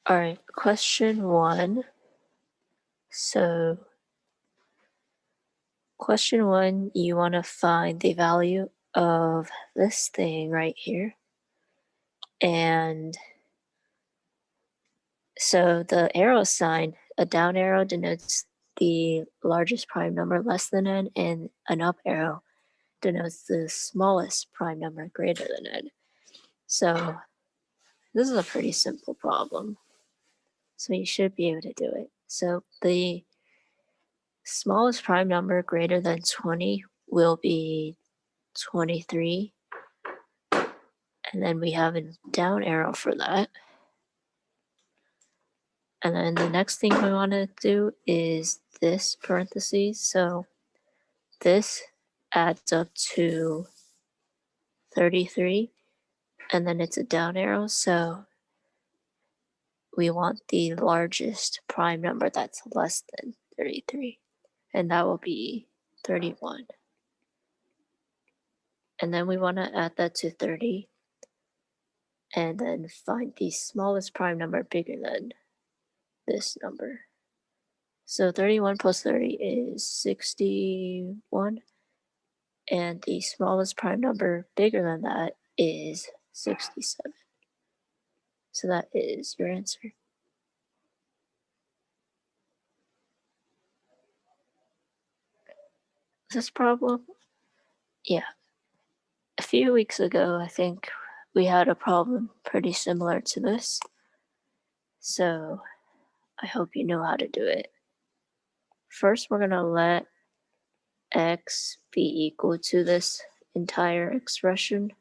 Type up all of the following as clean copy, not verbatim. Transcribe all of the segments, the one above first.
All right, question 1. So question 1, you want to find the value of this thing right here. And so the arrow sign, a down arrow denotes the largest prime number less than n, and an up arrow denotes the smallest prime number greater than n. So this is a pretty simple problem. So you should be able to do it. So the smallest prime number greater than 20 will be 23. And then we have a down arrow for that. And then the next thing we want to do is this parentheses. So this adds up to 33, and then it's a down arrow. So we want the largest prime number that's less than 33, and that will be 31. And then we want to add that to 30, and then find the smallest prime number bigger than this number. So 31 plus 30 is 61, and the smallest prime number bigger than that is 67. So that is your answer. This problem? Yeah. A few weeks ago, I think we had a problem pretty similar to this. So I hope you know how to do it. First, we're going to let x be equal to this entire expression.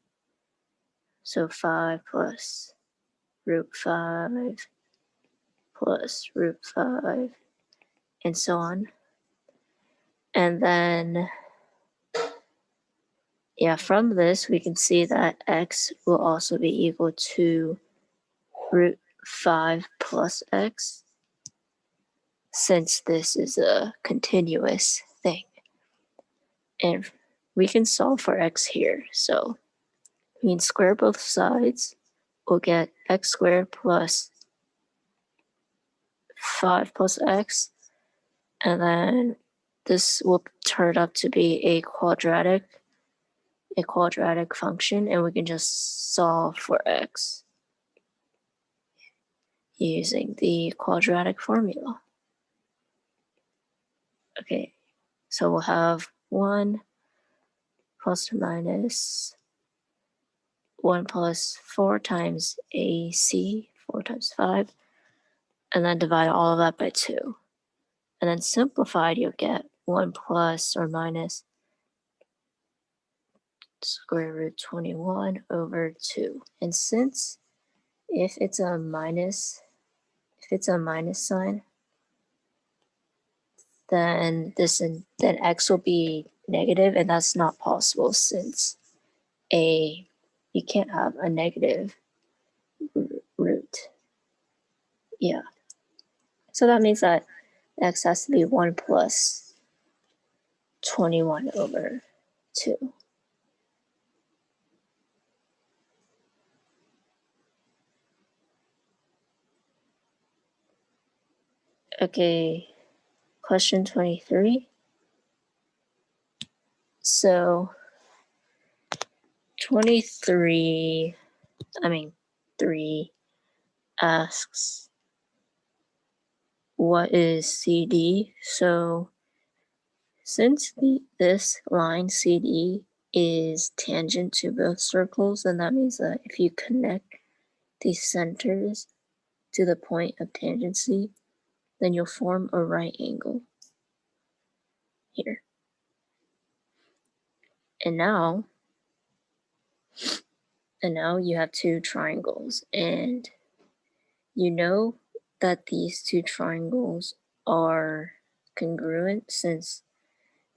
So 5 plus root 5 plus root 5, and so on. And then, yeah, from this, we can see that x will also be equal to root 5 plus x, since this is a continuous thing. And we can solve for x here. So we can square both sides. We'll get x squared plus 5 plus x. And then this will turn out to be a quadratic function, and we can just solve for x using the quadratic formula. Okay, so we'll have 1 plus or minus 1 plus 4 times AC, 4 times 5, and then divide all of that by 2. And then simplified, you'll get 1 plus or minus square root 21 over 2. And since if it's a minus sign, then x will be negative, and that's not possible since you can't have a negative root. Yeah. So that means that x has to be 1 plus 21 over 2. Okay, question 23. So 3 asks, what is CD? So since this line CD is tangent to both circles, then that means that if you connect these centers to the point of tangency, then you'll form a right angle here. And now you have two triangles, and you know that these two triangles are congruent since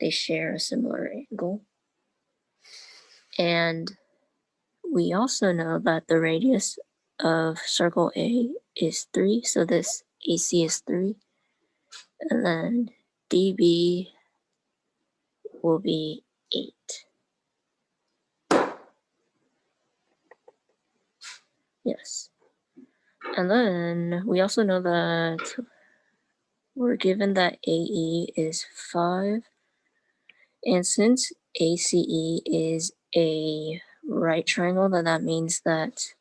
they share a similar angle. And we also know that the radius of circle A is 3, so this AC is 3. And then DB will be 8. Yes. And then we also know that we're given that AE is 5. And since ACE is a right triangle, then that means that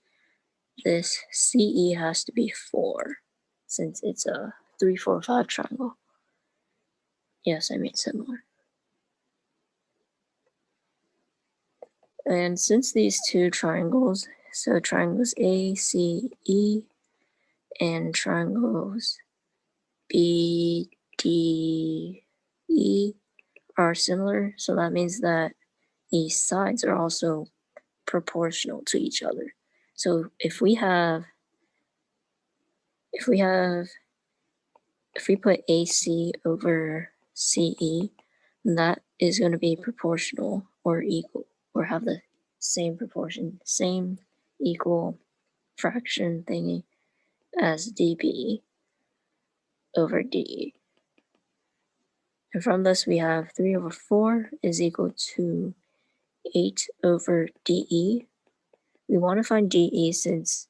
this CE has to be 4, since it's a 3, 4, 5 triangle. Yes, I mean similar. And since these two triangles, so triangles ACE and triangles BDE are similar, so that means that the sides are also proportional to each other. So if we put AC over CE, that is going to be proportional or equal, or have the same proportion, same equal fraction thingy as DB over DE. And from this we have 3 over 4 is equal to 8 over DE. We want to find DE since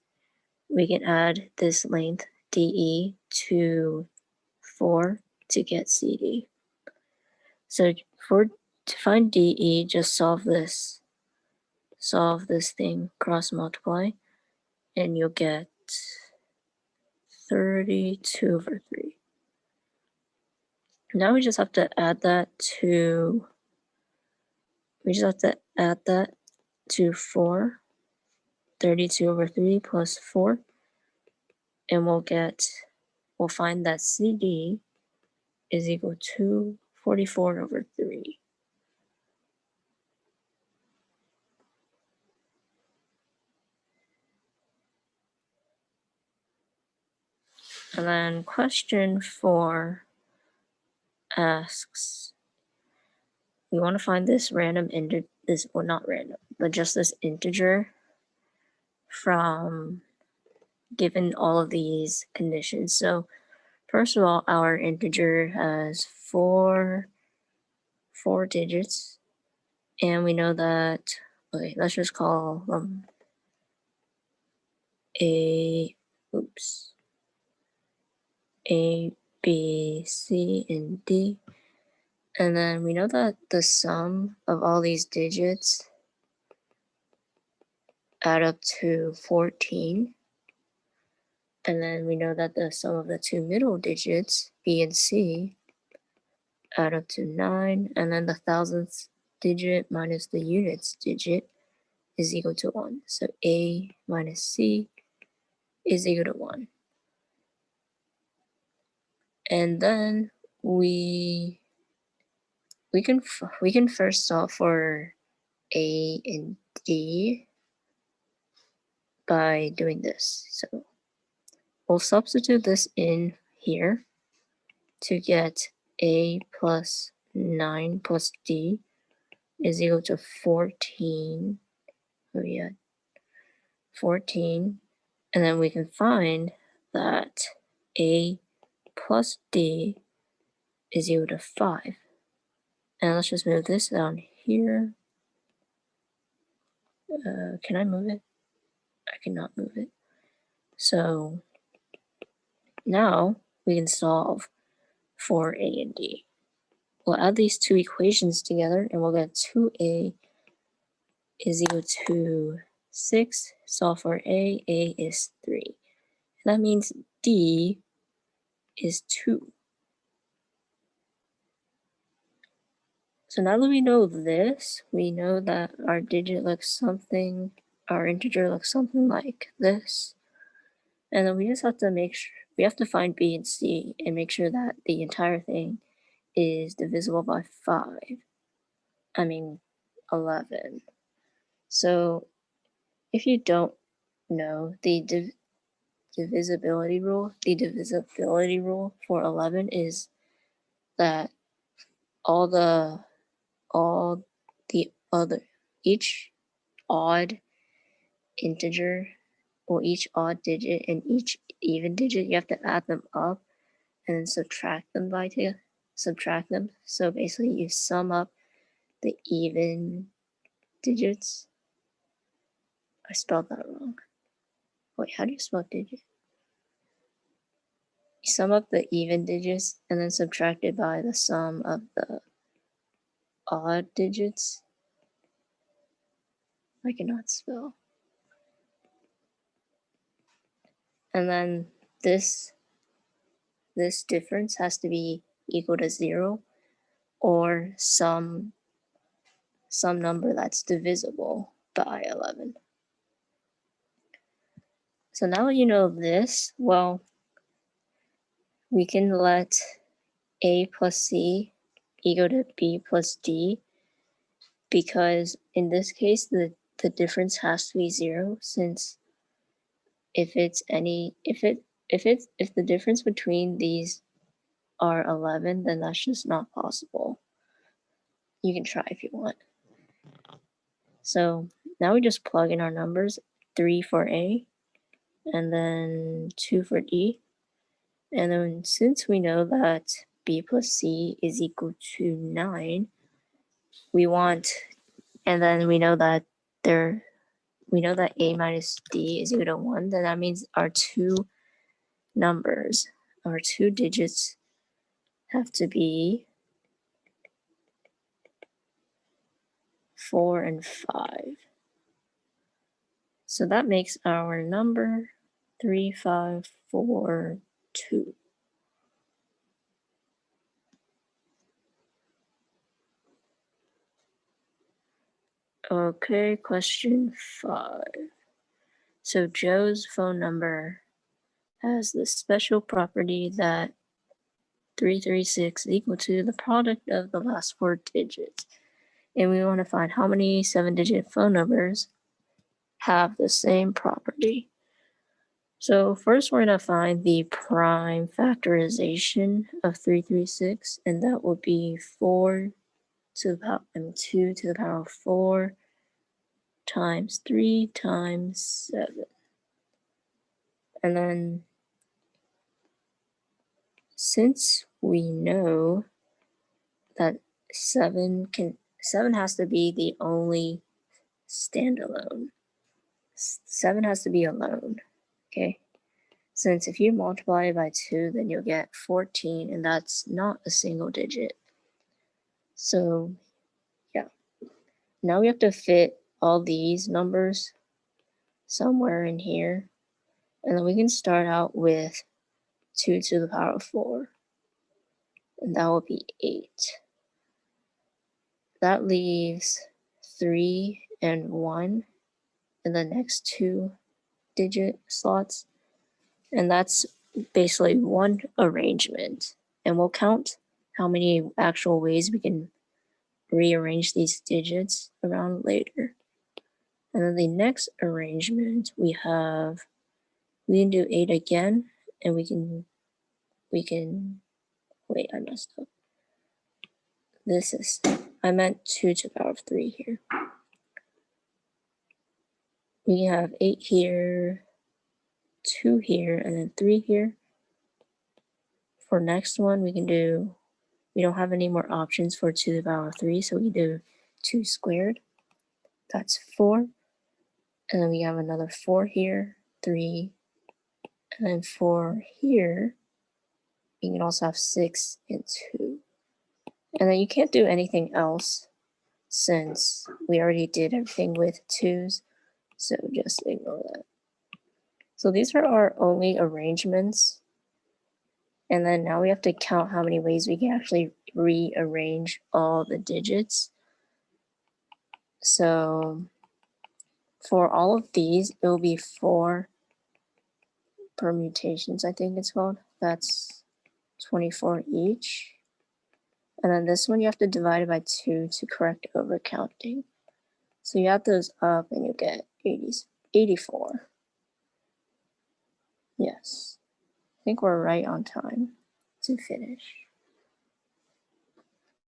we can add this length DE to 4 to get CD. So to find DE, just solve this thing, cross multiply, and you'll get 32 over 3. Now we just have to add that to 4, 32 over 3 plus 4, and we'll find that CD is equal to 44 over 3. And then question 4 asks, we want to find this random integer, well, not random, but just this integer from given all of these conditions. So first of all, our integer has four digits, and we know that, okay, let's just call them A, B, C, and D. And then we know that the sum of all these digits add up to 14. And then we know that the sum of the two middle digits, B and C, add up to 9. And then the thousandth digit minus the units digit is equal to 1. So A minus C is equal to 1. And then we can first solve for A and D by doing this. So we'll substitute this in here to get A plus 9 plus D is equal to 14. Oh yeah, 14. And then we can find that A plus D is equal to 5. And let's just move this down here. Can I move it? I cannot move it. So now we can solve for A and D. We'll add these two equations together and we'll get 2A is equal to 6. Solve for A is 3. And that means D is 2. So now that we know this, we know that our integer looks something like this. And then we just have to we have to find B and C and make sure that the entire thing is divisible by 11. So if you don't know the divisibility rule for 11 is that each odd integer or each odd digit and each even digit, you have to add them up and then subtract them. So basically you sum up the even digits. I spelled that wrong. Wait, how do you spell digit? you sum up the even digits and then subtract it by the sum of the odd digits. I cannot spell. And then this difference has to be equal to 0 or some number that's divisible by 11. So now you know this, well, we can let a plus c equal to b plus d, because in this case the difference has to be 0, since if the difference between these are 11, then that's just not possible. You can try if you want. So now we just plug in our numbers, 3 for A, and then 2 for D. And then since we know that B plus C is equal to 9, and then we know that A minus D is equal to 1, then that means our two digits have to be 4 and 5. So that makes our number 3542. Okay, question 5. So Joe's phone number has the special property that 336 is equal to the product of the last 4 digits. And we want to find how many 7-digit phone numbers have the same property. So first we're going to find the prime factorization of 336, and that will be 2 to the power of 4 times 3 times 7. And then since we know that 7 has to be the only standalone. 7 has to be alone, okay? Since if you multiply it by 2, then you'll get 14, and that's not a single digit. So, yeah. Now we have to fit all these numbers somewhere in here, and then we can start out with 2 to the power of 4, and that will be 8. That leaves 3 and 1 in the next 2 digit slots, and that's basically one arrangement. And we'll count how many actual ways we can rearrange these digits around later. And then the next arrangement we can do 8 again, and we can wait, I messed up. I meant 2 to the power of 3 here. We have 8 here, 2 here, and then 3 here. For next one, we don't have any more options for 2 to the power of 3, so we do 2 squared. That's 4. And then we have another 4 here, 3, and then 4 here. You can also have 6 and 2. And then you can't do anything else since we already did everything with 2s, so just ignore that. So these are our only arrangements. And then now we have to count how many ways we can actually rearrange all the digits. So for all of these, it will be 4 permutations, I think it's called. That's 24 each. And then this one you have to divide it by 2 to correct overcounting. So you add those up and you get 84. Yes. I think we're right on time to finish.